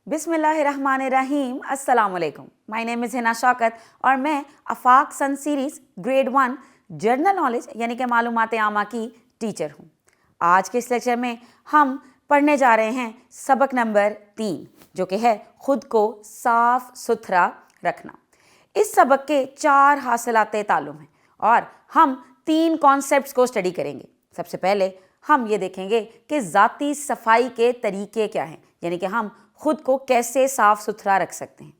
बिस्मिल्लाहिर्रहमानिर्रहीम। अस्सलाम वालेकुम। My name is Hina Shaukat और मैं Afaq Sun Series grade 1 general knowledge यानी कि मालूमात आमा की टीचर हूँ। आज के इस लेक्चर में हम पढ़ने जा रहे हैं सबक नंबर 3 जो कि है ख़ुद को साफ़ सुथरा रखना। इस सबक के 4 हासिलाते ताल्लुम हैं और हम 3 कॉन्सेप्ट्स को स्टडी करेंगे। सबसे पहले हम ये देखेंगे कि ज़ाती सफाई के तरीके क्या हैं, यानी कि हम खुद को कैसे साफ़ सुथरा रख सकते हैं।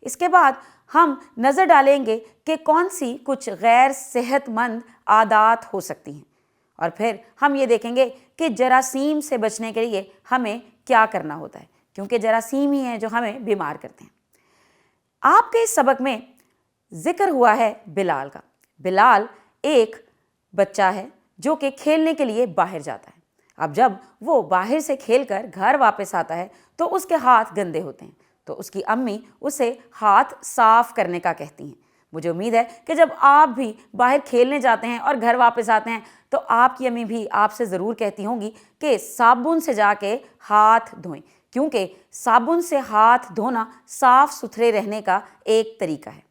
इसके बाद हम नज़र डालेंगे कि कौन सी कुछ गैर सेहतमंद आदत हो सकती हैं और फिर हम ये देखेंगे कि जरासीम से बचने के लिए हमें क्या करना होता है, क्योंकि जरासीम ही हैं जो हमें बीमार करते हैं। आपके इस सबक में ज़िक्र हुआ है बिलाल का। बिलाल एक बच्चा है जो कि खेलने के लिए बाहर जाता है। अब जब वो बाहर से खेलकर घर वापस आता है तो उसके हाथ गंदे होते हैं, तो उसकी अम्मी उसे हाथ साफ़ करने का कहती हैं। मुझे उम्मीद है कि जब आप भी बाहर खेलने जाते हैं और घर वापस आते हैं तो आपकी अम्मी भी आपसे ज़रूर कहती होंगी कि साबुन से जाके हाथ धोएं, क्योंकि साबुन से हाथ धोना साफ़ सुथरे रहने का एक तरीका है।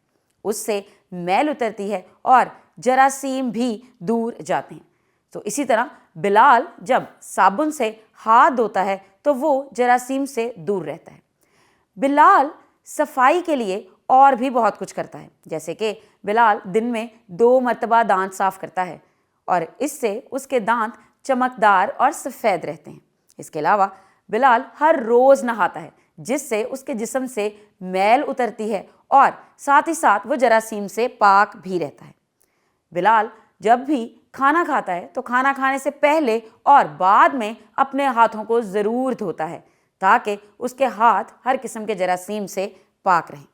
उससे मैल उतरती है और जरासीम भी दूर जाते हैं। तो इसी तरह बिलाल जब साबुन से हाथ धोता है तो वो जरासीम से दूर रहता है। बिलाल सफाई के लिए और भी बहुत कुछ करता है, जैसे कि बिलाल दिन में 2 मरतबा दांत साफ़ करता है और इससे उसके दांत चमकदार और सफ़ेद रहते हैं। इसके अलावा बिलाल हर रोज़ नहाता है, जिससे उसके जिस्म से मैल उतरती है और साथ ही साथ वो जरासीम से पाक भी रहता है। बिलाल जब भी खाना खाता है तो खाना खाने से पहले और बाद में अपने हाथों को ज़रूर धोता है, ताकि उसके हाथ हर किस्म के जरासीम से पाक रहें।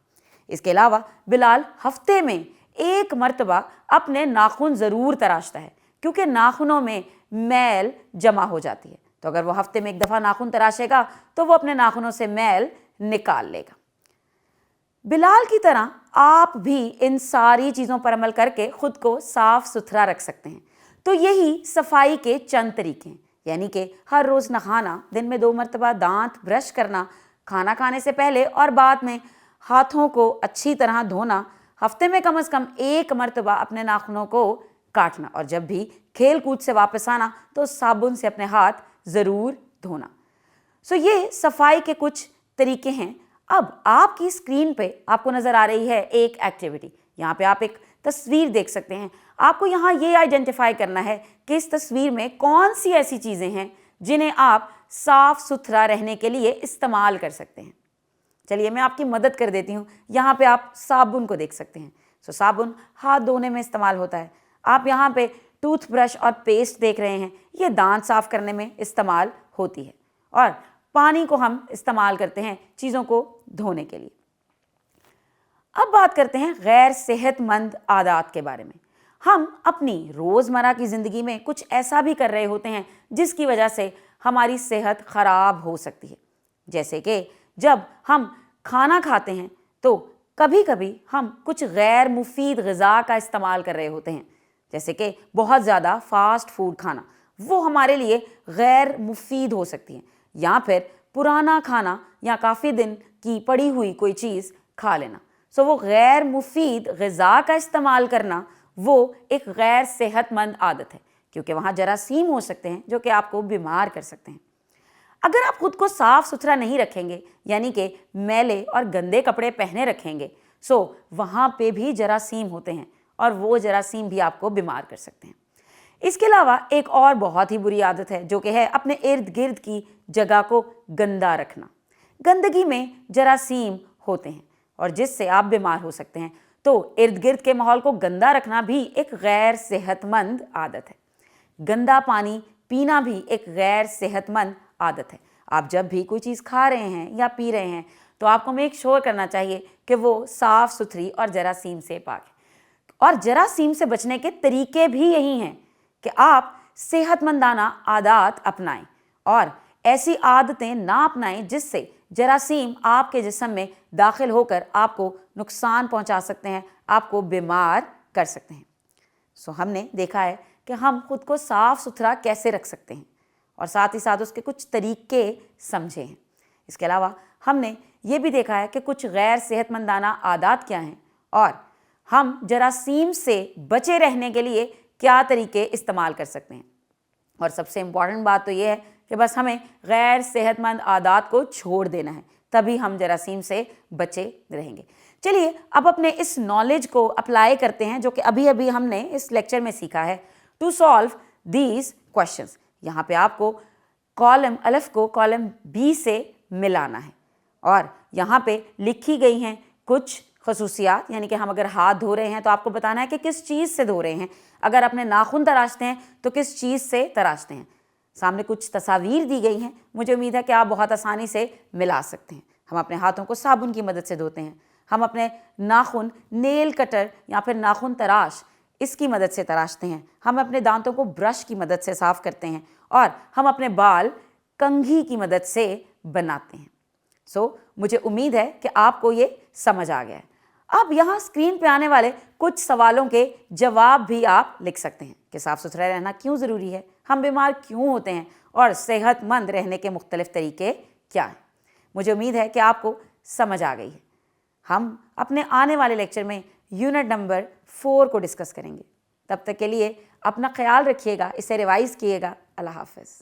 इसके अलावा बिलाल हफ्ते में 1 मरतबा अपने नाखून ज़रूर तराशता है, क्योंकि नाखूनों में मैल जमा हो जाती है। तो अगर वो हफ्ते में 1 दफ़ा नाखून तराशेगा तो वो अपने नाखूनों से मैल निकाल लेगा। बिलाल की तरह आप भी इन सारी चीज़ों पर अमल करके ख़ुद को साफ़ सुथरा रख सकते हैं। तो यही सफाई के चंद तरीके हैं, यानी कि हर रोज़ नहाना, दिन में 2 मरतबा दांत ब्रश करना, खाना खाने से पहले और बाद में हाथों को अच्छी तरह धोना, हफ्ते में कम से कम 1 मरतबा अपने नाखूनों को काटना और जब भी खेल कूद से वापस आना तो साबुन से अपने हाथ ज़रूर धोना। ये सफाई के कुछ तरीके हैं। अब आपकी स्क्रीन पे आपको नज़र आ रही है एक एक्टिविटी। यहाँ पे आप एक तस्वीर देख सकते हैं। आपको यहाँ ये आइडेंटिफाई करना है कि इस तस्वीर में कौन सी ऐसी चीज़ें हैं जिन्हें आप साफ़ सुथरा रहने के लिए इस्तेमाल कर सकते हैं। चलिए मैं आपकी मदद कर देती हूँ। यहाँ पे आप साबुन को देख सकते हैं। साबुन हाथ धोने में इस्तेमाल होता है। आप यहाँ पे टूथब्रश और पेस्ट देख रहे हैं, ये दांत साफ़ करने में इस्तेमाल होती है और पानी को हम इस्तेमाल करते हैं चीज़ों को धोने के लिए। अब बात करते हैं गैर सेहतमंद आदत के बारे में। हम अपनी रोज़मर्रा की ज़िंदगी में कुछ ऐसा भी कर रहे होते हैं जिसकी वजह से हमारी सेहत ख़राब हो सकती है। जैसे कि जब हम खाना खाते हैं तो कभी कभी हम कुछ गैर मुफीद ग़िज़ा का इस्तेमाल कर रहे होते हैं, जैसे कि बहुत ज़्यादा फ़ास्ट फूड खाना, वो हमारे लिए गैर मुफीद हो सकती है, या फिर पुराना खाना या काफ़ी दिन की पड़ी हुई कोई चीज़ खा लेना। वो गैर मुफीद ग़िज़ा का इस्तेमाल करना वो एक गैर सेहतमंद आदत है, क्योंकि वहाँ जरासीम हो सकते हैं जो कि आपको बीमार कर सकते हैं। अगर आप ख़ुद को साफ़ सुथरा नहीं रखेंगे, यानी कि मैले और गंदे कपड़े पहने रखेंगे, वहाँ पे भी जरासीम होते हैं और वो जरासीम भी आपको बीमार कर सकते हैं। इसके अलावा एक और बहुत ही बुरी आदत है जो कि है अपने इर्द गिर्द की जगह को गंदा रखना। गंदगी में जरासीम होते हैं और जिससे आप बीमार हो सकते हैं। तो इर्द गिर्द के माहौल को गंदा रखना भी एक गैर सेहतमंद आदत है। गंदा पानी पीना भी एक गैर सेहतमंद आदत है। आप जब भी कोई चीज़ खा रहे हैं या पी रहे हैं तो आपको मेक श्योर करना चाहिए कि वो साफ़ सुथरी और जरासीम से पाक है। और जरासीम से बचने के तरीके भी यही हैं कि आप सेहतमंदाना आदत अपनाएं और ऐसी आदतें ना अपनाएं जिससे जरासीम आपके जिस्म में दाखिल होकर आपको नुकसान पहुंचा सकते हैं, आपको बीमार कर सकते हैं। हमने देखा है कि हम खुद को साफ़ सुथरा कैसे रख सकते हैं और साथ ही साथ उसके कुछ तरीके समझे हैं। इसके अलावा हमने یہ بھی دیکھا ہے کہ کچھ غیر صحت مندانہ عادات کیا ہیں اور ہم جراثیم سے بچے رہنے کے لیے کیا طریقے استعمال کر سکتے ہیں۔ اور سب سے امپورٹنٹ بات تو یہ ہے کہ بس ہمیں غیر صحت مند عادات کو چھوڑ دینا ہے، تبھی ہم جراثیم سے بچے رہیں گے۔ چلیے اب اپنے اس نالج کو اپلائی کرتے ہیں جو کہ ابھی ابھی ہم نے اس لیکچر میں سیکھا ہے۔ ٹو سالو دیز کوشچنس، یہاں پہ آپ کو کالم الف کو کالم بی سے ملانا ہے اور یہاں پہ لکھی گئی ہیں کچھ خصوصیات، یعنی کہ ہم اگر ہاتھ دھو رہے ہیں تو آپ کو بتانا ہے کہ کس چیز سے دھو رہے ہیں، اگر اپنے ناخن تراشتے ہیں تو کس چیز سے تراشتے ہیں۔ سامنے کچھ تصاویر دی گئی ہیں، مجھے امید ہے کہ آپ بہت آسانی سے ملا سکتے ہیں۔ ہم اپنے ہاتھوں کو صابن کی مدد سے دھوتے ہیں، ہم اپنے ناخن نیل کٹر یا پھر ناخن تراش اس کی مدد سے تراشتے ہیں، ہم اپنے دانتوں کو برش کی مدد سے صاف کرتے ہیں اور ہم اپنے بال کنگھی کی مدد سے بناتے ہیں۔ مجھے امید ہے کہ آپ کو یہ سمجھ آ گیا ہے۔ اب یہاں اسکرین پہ آنے والے کچھ سوالوں کے جواب بھی آپ لکھ سکتے ہیں کہ صاف ستھرا رہنا کیوں ضروری ہے، ہم بیمار کیوں ہوتے ہیں اور صحت مند رہنے کے مختلف طریقے کیا ہیں۔ مجھے امید ہے کہ آپ کو سمجھ آ گئی ہے۔ ہم اپنے آنے والے لیکچر میں یونٹ نمبر 4 کو ڈسکس کریں گے۔ تب تک کے لیے اپنا خیال رکھیے گا، اسے ریوائز کیے گا۔ اللہ حافظ۔